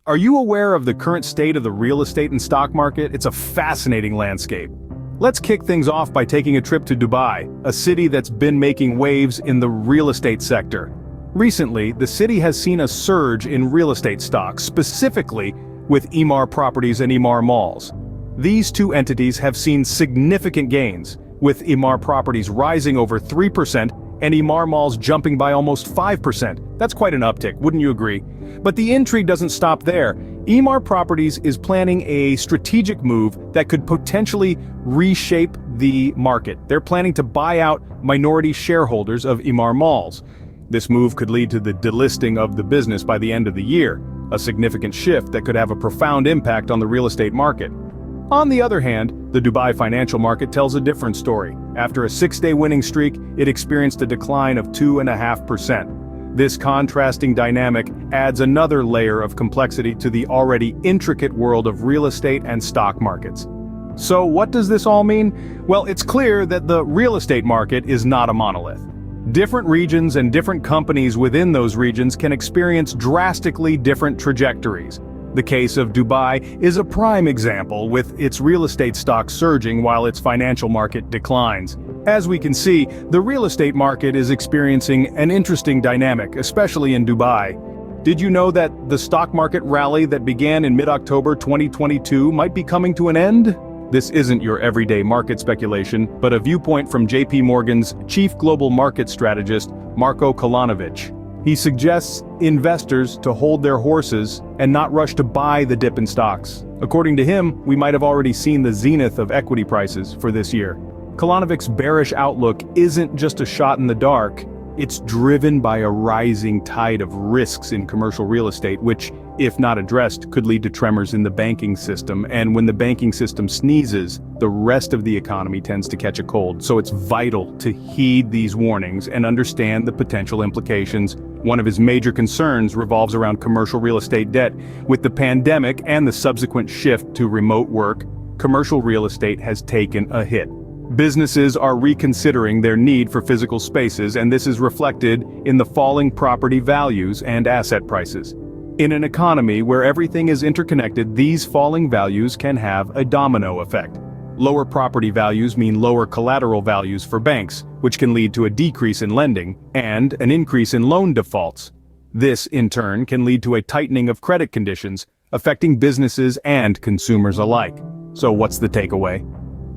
Are you aware of the current state of the real estate and stock market? It's a fascinating landscape. Let's kick things off by taking a trip to Dubai, a city that's been making waves in the real estate sector. Recently, the city has seen a surge in real estate stocks, specifically with Emaar Properties and Emaar Malls. These two entities have seen significant gains, with Emaar Properties rising over 3% and Emaar Malls jumping by almost 5%. That's quite an uptick, wouldn't you agree? But the intrigue doesn't stop there. Emaar Properties is planning a strategic move that could potentially reshape the market. They're planning to buy out minority shareholders of Emaar Malls. This move could lead to the delisting of the business by the end of the year, a significant shift that could have a profound impact on the real estate market. On the other hand, the Dubai financial market tells a different story. After a 6-day winning streak, it experienced a decline of 2.5%. This contrasting dynamic adds another layer of complexity to the already intricate world of real estate and stock markets. So what does this all mean? Well, it's clear that the real estate market is not a monolith. Different regions and different companies within those regions can experience drastically different trajectories. The case of Dubai is a prime example, with its real estate stock surging while its financial market declines. As we can see, the real estate market is experiencing an interesting dynamic, especially in Dubai. Did you know that the stock market rally that began in mid-October 2022 might be coming to an end? This isn't your everyday market speculation, but a viewpoint from JP Morgan's chief global market strategist, Marko Kolanovic. He suggests investors to hold their horses and not rush to buy the dip in stocks. According to him, we might have already seen the zenith of equity prices for this year. Kolanovic's bearish outlook isn't just a shot in the dark, it's driven by a rising tide of risks in commercial real estate, which, if not addressed, could lead to tremors in the banking system. And when the banking system sneezes, the rest of the economy tends to catch a cold. So it's vital to heed these warnings and understand the potential implications. One of his major concerns revolves around commercial real estate debt. With the pandemic and the subsequent shift to remote work, commercial real estate has taken a hit. Businesses are reconsidering their need for physical spaces, and this is reflected in the falling property values and asset prices. In an economy where everything is interconnected, these falling values can have a domino effect. Lower property values mean lower collateral values for banks, which can lead to a decrease in lending and an increase in loan defaults. This, in turn, can lead to a tightening of credit conditions, affecting businesses and consumers alike. So what's the takeaway?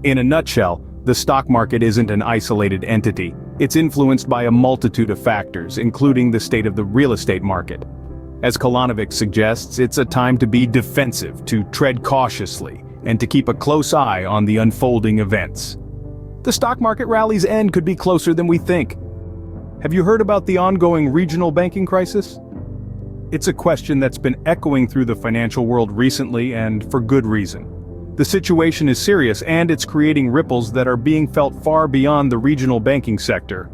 In a nutshell, the stock market isn't an isolated entity. It's influenced by a multitude of factors, including the state of the real estate market. As Kolanovic suggests, it's a time to be defensive, to tread cautiously, and to keep a close eye on the unfolding events. The stock market rally's end could be closer than we think. Have you heard about the ongoing regional banking crisis? It's a question that's been echoing through the financial world recently, and for good reason. The situation is serious, and it's creating ripples that are being felt far beyond the regional banking sector.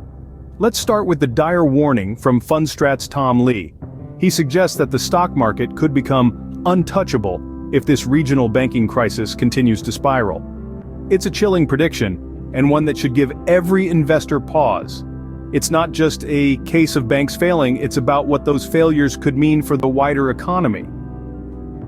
Let's start with the dire warning from Fundstrat's Tom Lee. He suggests that the stock market could become untouchable if this regional banking crisis continues to spiral. It's a chilling prediction, and one that should give every investor pause. It's not just a case of banks failing, it's about what those failures could mean for the wider economy.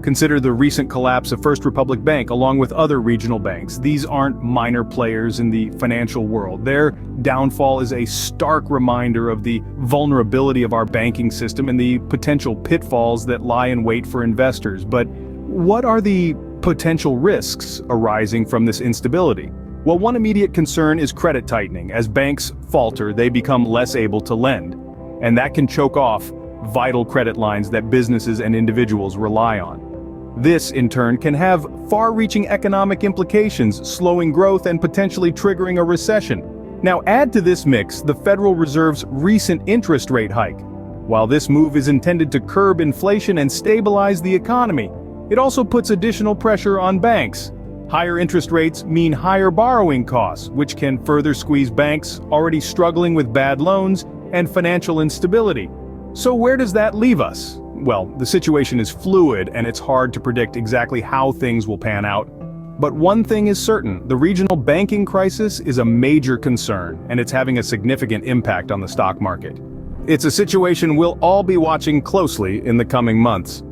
Consider the recent collapse of First Republic Bank along with other regional banks. These aren't minor players in the financial world. Their downfall is a stark reminder of the vulnerability of our banking system and the potential pitfalls that lie in wait for investors. But what are the potential risks arising from this instability? Well, one immediate concern is credit tightening. As banks falter, they become less able to lend, and that can choke off vital credit lines that businesses and individuals rely on. This, in turn, can have far-reaching economic implications, slowing growth and potentially triggering a recession. Now add to this mix the Federal Reserve's recent interest rate hike. While this move is intended to curb inflation and stabilize the economy, it also puts additional pressure on banks. Higher interest rates mean higher borrowing costs, which can further squeeze banks already struggling with bad loans and financial instability. So where does that leave us? Well, the situation is fluid and it's hard to predict exactly how things will pan out. But one thing is certain, the regional banking crisis is a major concern, and it's having a significant impact on the stock market. It's a situation we'll all be watching closely in the coming months.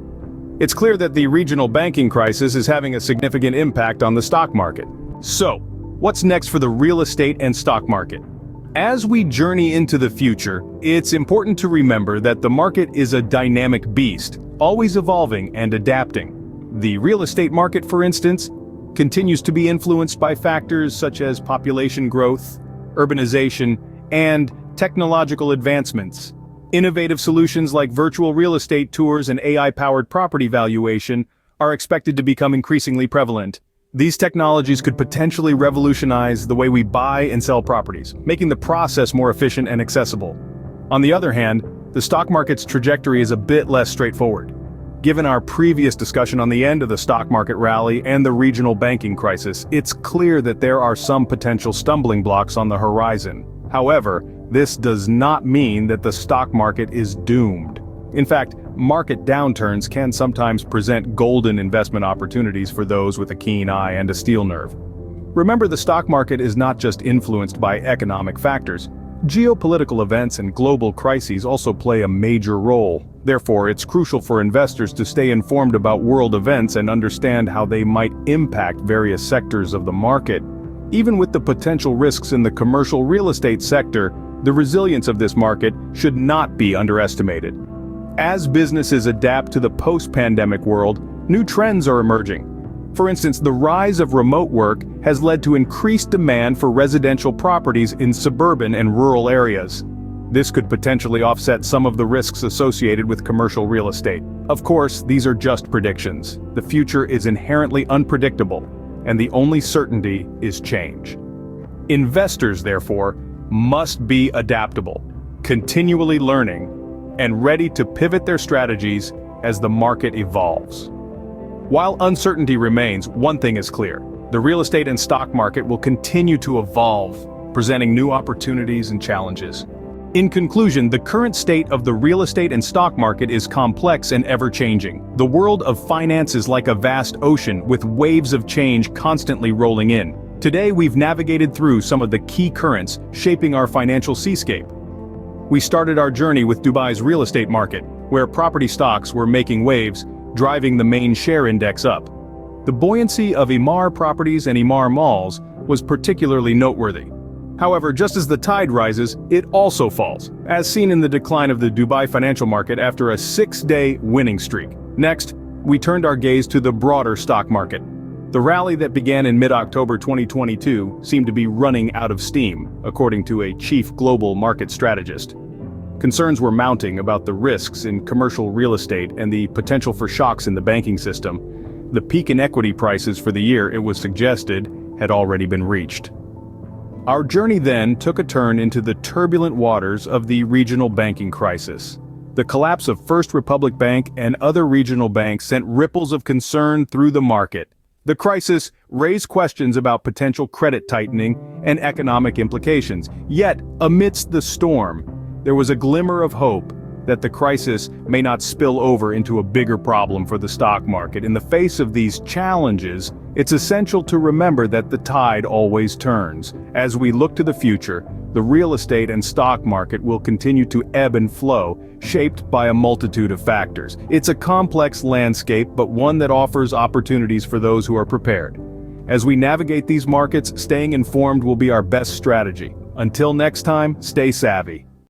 It's clear that the regional banking crisis is having a significant impact on the stock market. So, what's next for the real estate and stock market? As we journey into the future, it's important to remember that the market is a dynamic beast, always evolving and adapting. The real estate market, for instance, continues to be influenced by factors such as population growth, urbanization, and technological advancements. Innovative solutions like virtual real estate tours and AI-powered property valuation are expected to become increasingly prevalent. These technologies could potentially revolutionize the way we buy and sell properties, making the process more efficient and accessible. On the other hand, the stock market's trajectory is a bit less straightforward. Given our previous discussion on the end of the stock market rally and the regional banking crisis, it's clear that there are some potential stumbling blocks on the horizon. However, this does not mean that the stock market is doomed. In fact, market downturns can sometimes present golden investment opportunities for those with a keen eye and a steel nerve. Remember, the stock market is not just influenced by economic factors. Geopolitical events and global crises also play a major role. Therefore, it's crucial for investors to stay informed about world events and understand how they might impact various sectors of the market. Even with the potential risks in the commercial real estate sector, the resilience of this market should not be underestimated. As businesses adapt to the post-pandemic world, new trends are emerging. For instance, the rise of remote work has led to increased demand for residential properties in suburban and rural areas. This could potentially offset some of the risks associated with commercial real estate. Of course, these are just predictions. The future is inherently unpredictable, and the only certainty is change. Investors, therefore, must be adaptable, continually learning, and ready to pivot their strategies as the market evolves. While uncertainty remains, one thing is clear: the real estate and stock market will continue to evolve, presenting new opportunities and challenges. In conclusion, the current state of the real estate and stock market is complex and ever-changing. The world of finance is like a vast ocean, with waves of change constantly rolling in. Today, we've navigated through some of the key currents shaping our financial seascape. We started our journey with Dubai's real estate market, where property stocks were making waves, driving the main share index up. The buoyancy of Emaar properties and Emaar malls was particularly noteworthy. However, just as the tide rises, it also falls, as seen in the decline of the Dubai financial market after a 6-day winning streak. Next, we turned our gaze to the broader stock market. The rally that began in mid-October 2022 seemed to be running out of steam, according to a chief global market strategist. Concerns were mounting about the risks in commercial real estate and the potential for shocks in the banking system. The peak in equity prices for the year, it was suggested, had already been reached. Our journey then took a turn into the turbulent waters of the regional banking crisis. The collapse of First Republic Bank and other regional banks sent ripples of concern through the market. The crisis raised questions about potential credit tightening and economic implications. Yet, amidst the storm, there was a glimmer of hope that the crisis may not spill over into a bigger problem for the stock market. In the face of these challenges, it's essential to remember that the tide always turns. As we look to the future, the real estate and stock market will continue to ebb and flow, shaped by a multitude of factors. It's a complex landscape, but one that offers opportunities for those who are prepared. As we navigate these markets, staying informed will be our best strategy. Until next time, stay savvy.